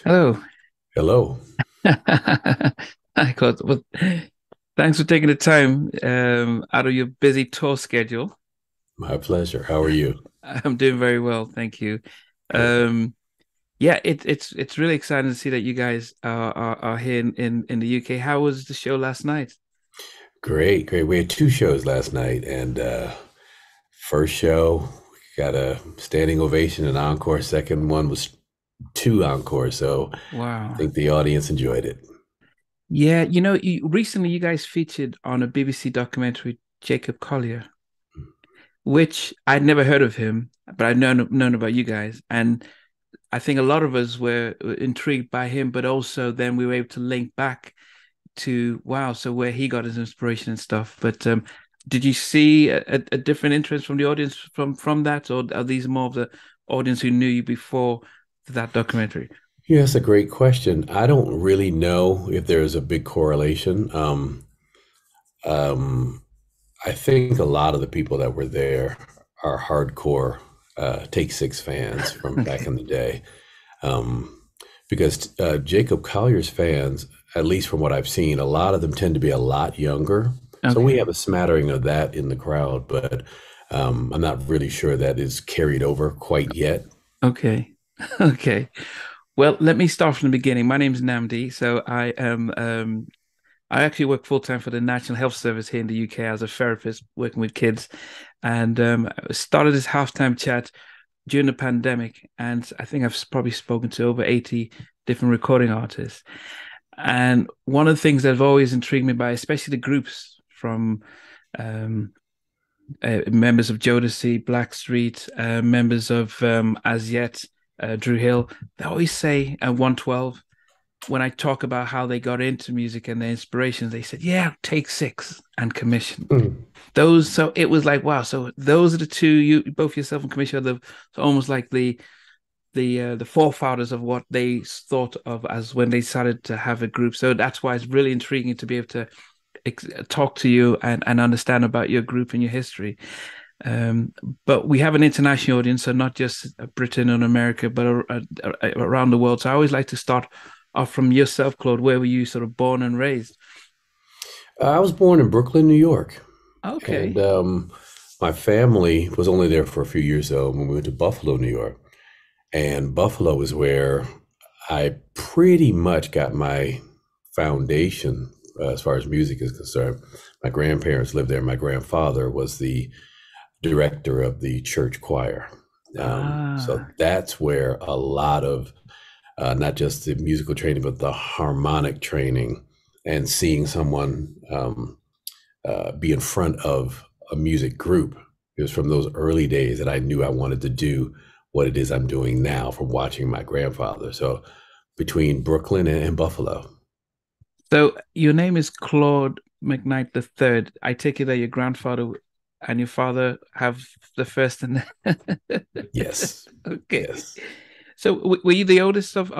Hello. Hello. Hi, Claude. Well, thanks for taking the time out of your busy tour schedule. My pleasure. How are you? I'm doing very well, thank you. Good. Um, yeah, it's really exciting to see that you guys are here in the UK. How was the show last night? Great, great. We had two shows last night, and first show we got a standing ovation and encore. Second one was two encores, so I Wow. think the audience enjoyed it. Yeah, recently you guys featured on a BBC documentary, Jacob Collier, which I'd never heard of him, but I'd known about you guys, and I think a lot of us were intrigued by him, but also then we were able to link back to wow, so where he got his inspiration and stuff. But did you see a different interest from the audience from that, or are these more of the audience who knew you before that documentary? Yeah, that's a great question. I don't really know if there's a big correlation. Um, I think a lot of the people that were there are hardcore Take Six fans from back Okay, in the day. um, because Jacob Collier's fans, at least from what I've seen, a lot of them tend to be a lot younger. So we have okay, a smattering of that in the crowd, but I'm not really sure that is carried over quite yet. okay, okay. Well, let me start from the beginning. My name is Namdi, so I actually work full time for the National Health Service here in the UK as a therapist working with kids, and I started this halftime chat during the pandemic, and I think I've probably spoken to over 80 different recording artists. And one of the things that have always intrigued me by, especially the groups from um, members of Jodeci, Blackstreet, members of As Yet, Drew Hill, they always say 112 when I talk about how they got into music and their inspirations, they said, "Yeah, take six and commission." Hmm. Those, so it was like, wow. So those are the two you both yourself and commission are the so almost like the forefathers of what they thought of as when they started to have a group. So that's why it's really intriguing to be able to talk to you and understand about your group and your history. Um, but we have an international audience, so not just Britain and America, but around the world. So I always like to start off from yourself, Claude. Where were you sort of born and raised? I was born in Brooklyn, New York, and Okay. my family was only there for a few years though when we went to Buffalo, New York. And Buffalo is where I pretty much got my foundation as far as music is concerned. My grandparents lived there. My grandfather was the director of the church choir. So Ah, that's where a lot of not just the musical training, but the harmonic training and seeing someone be in front of a music group. It was from those early days that I knew I wanted to do what it is I'm doing now from watching my grandfather. So between Brooklyn and Buffalo. so your name is Claude McKnight the third. I take it that your grandfather and your father have the first and Yes. okay. Yes. So were you the oldest of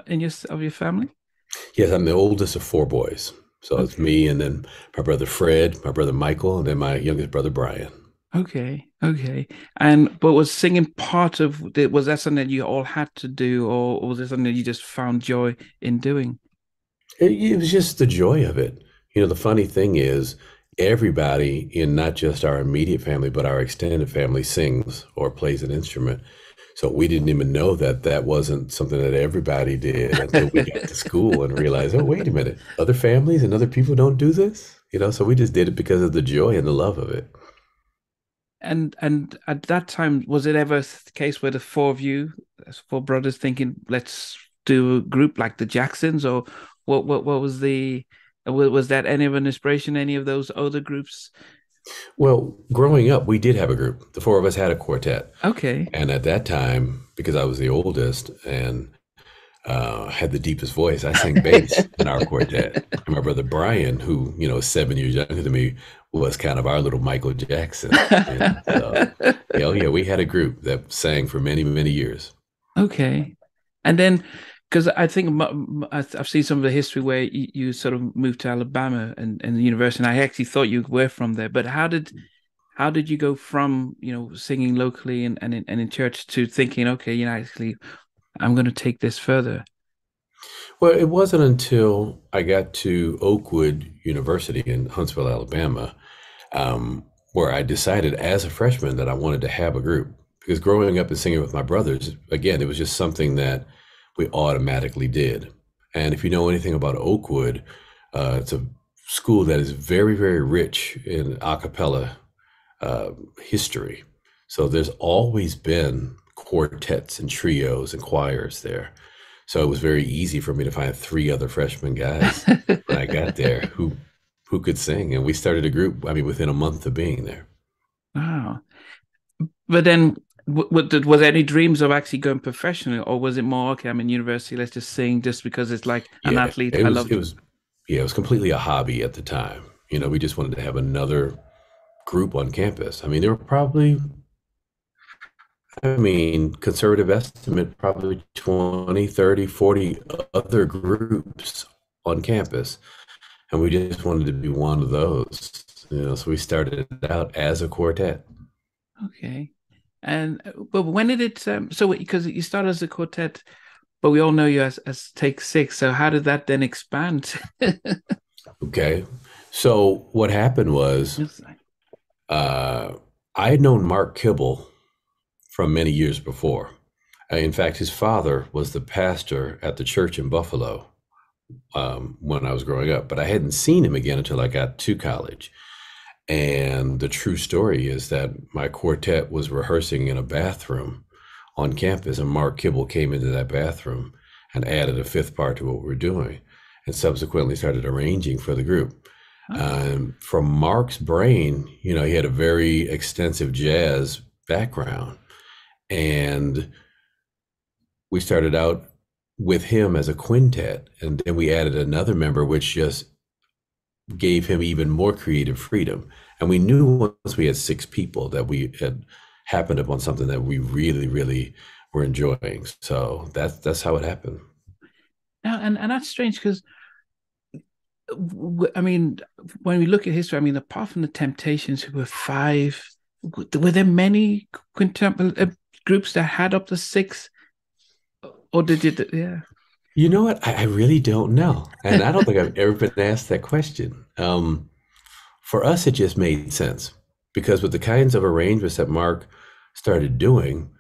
in your family? Yes, I'm the oldest of four boys. So it's Okay. me and then my brother Fred, my brother Michael, and then my youngest brother Brian. Okay. Okay. And but was singing part of it, was that something that you all had to do, or was it something that you just found joy in doing? It was just the joy of it. The funny thing is, everybody in not just our immediate family, but our extended family sings or plays an instrument. So we didn't even know that that wasn't something that everybody did until we got to school and realized, oh, wait a minute, other families and other people don't do this? So we just did it because of the joy and the love of it. And at that time, was it ever the case where the four of you, as four brothers, thinking, let's do a group like the Jacksons, or what was was that any of an inspiration, any of those other groups? Well, growing up, we did have a group. The four of us had a quartet. Okay. And at that time, because I was the oldest and had the deepest voice. I sang bass in our quartet. And my brother Brian, who, is 7 years younger than me, was kind of our little Michael Jackson. And yeah, oh yeah, we had a group that sang for many, many years. Okay. And then, because I think I've seen some of the history where you sort of moved to Alabama and the university, and I actually thought you were from there. But how did you go from singing locally and in church to thinking, okay, actually I'm going to take this further? Well, it wasn't until I got to Oakwood University in Huntsville, Alabama, where I decided as a freshman that I wanted to have a group. Because growing up and singing with my brothers, again, it was just something that we automatically did. And if you know anything about Oakwood, it's a school that is very, very rich in a cappella history. So there's always been quartets and trios and choirs there. So it was very easy for me to find three other freshman guys when I got there who could sing, and we started a group. I mean, within a month of being there. Wow. But then, was there any dreams of actually going professional, or was it more, okay, I'm in university, let's just sing just because it's like an Yeah, athlete? it I was love. it was yeah, it was completely a hobby at the time. You know, we just wanted to have another group on campus. I mean, there were probably, I mean, conservative estimate, probably 20, 30, 40 other groups on campus. And we just wanted to be one of those. You know, so we started out as a quartet. Okay. And but when did it? So because you started as a quartet, but we all know you as Take Six. So how did that then expand? Okay. So what happened was It's like, uh, I had known Mark Kibble from many years before. In fact, his father was the pastor at the church in Buffalo when I was growing up, but I hadn't seen him again until I got to college. And the true story is that my quartet was rehearsing in a bathroom on campus, and Mark Kibble came into that bathroom and added a fifth part to what we were doing, and subsequently started arranging for the group. oh, From Mark's brain, you know, he had a very extensive jazz background, and we started out with him as a quintet, and then we added another member, which just gave him even more creative freedom. And we knew once we had six people that we had happened upon something that we really, really were enjoying. So that's how it happened. now and that's strange because I mean, when we look at history, I mean, apart from the Temptations, who were five, were there many quintet groups that had up to six, or did you? Yeah. You know what? I really don't know. And I don't think I've ever been asked that question. For us, it just made sense because with the kinds of arrangements that Mark started doing,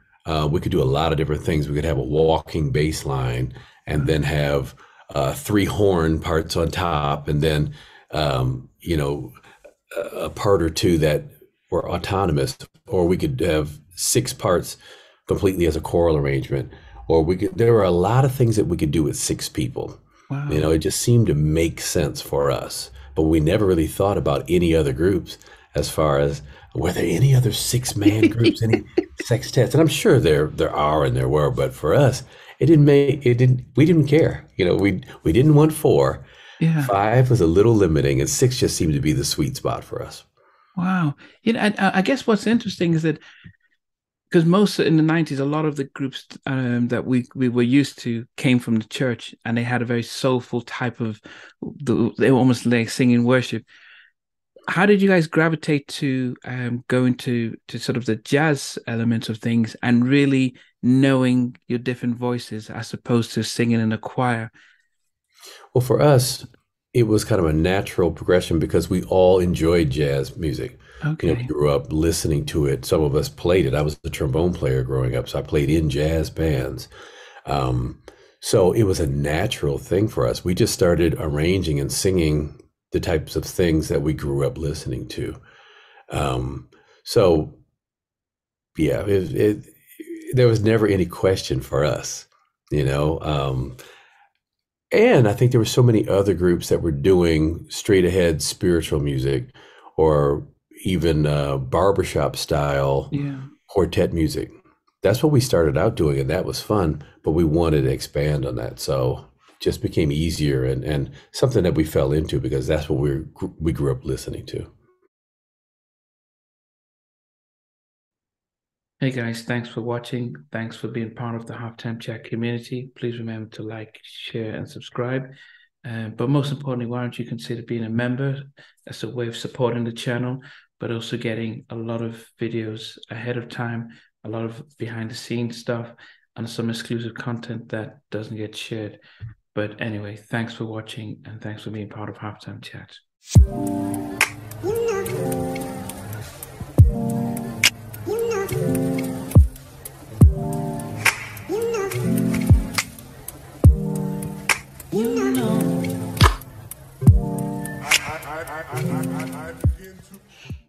we could do a lot of different things. We could have a walking bass line and then have three horn parts on top, and then, you know, a part or two that were autonomous, or we could have six parts completely as a choral arrangement, or we could, there were a lot of things that we could do with six people. You Wow. know, it just seemed to make sense for us, but we never really thought about any other groups as far as were there any other six-man groups, any sextets? And I'm sure there are and there were, but for us, it didn't we didn't care. You know, we didn't want four. Yeah. Five was a little limiting, and six just seemed to be the sweet spot for us. Wow. You know, I guess what's interesting is that because most in the 90s, a lot of the groups that we were used to came from the church, and they had a very soulful type of they were almost like singing worship. How did you guys gravitate to going to sort of the jazz element of things and really knowing your different voices as opposed to singing in a choir? Well, for us, it was kind of a natural progression because we all enjoyed jazz music. You know, we Okay. grew up listening to it. Some of us played it. I was a trombone player growing up, so I played in jazz bands. Um, so it was a natural thing for us. We just started arranging and singing the types of things that we grew up listening to. Um, so yeah, there was never any question for us, you know. And I think there were so many other groups that were doing straight ahead spiritual music or even barbershop style Yeah. quartet music. That's what we started out doing, and that was fun, but we wanted to expand on that. So it just became easier and something that we fell into because that's what we grew up listening to. Hey guys, thanks for watching. Thanks for being part of the Halftime Chat community. Please remember to like, share, and subscribe. But most importantly, why don't you consider being a member? That's a way of supporting the channel, but also getting a lot of videos ahead of time, a lot of behind the scenes stuff, and some exclusive content that doesn't get shared. But anyway, thanks for watching and thanks for being part of Halftime Chat. I begin to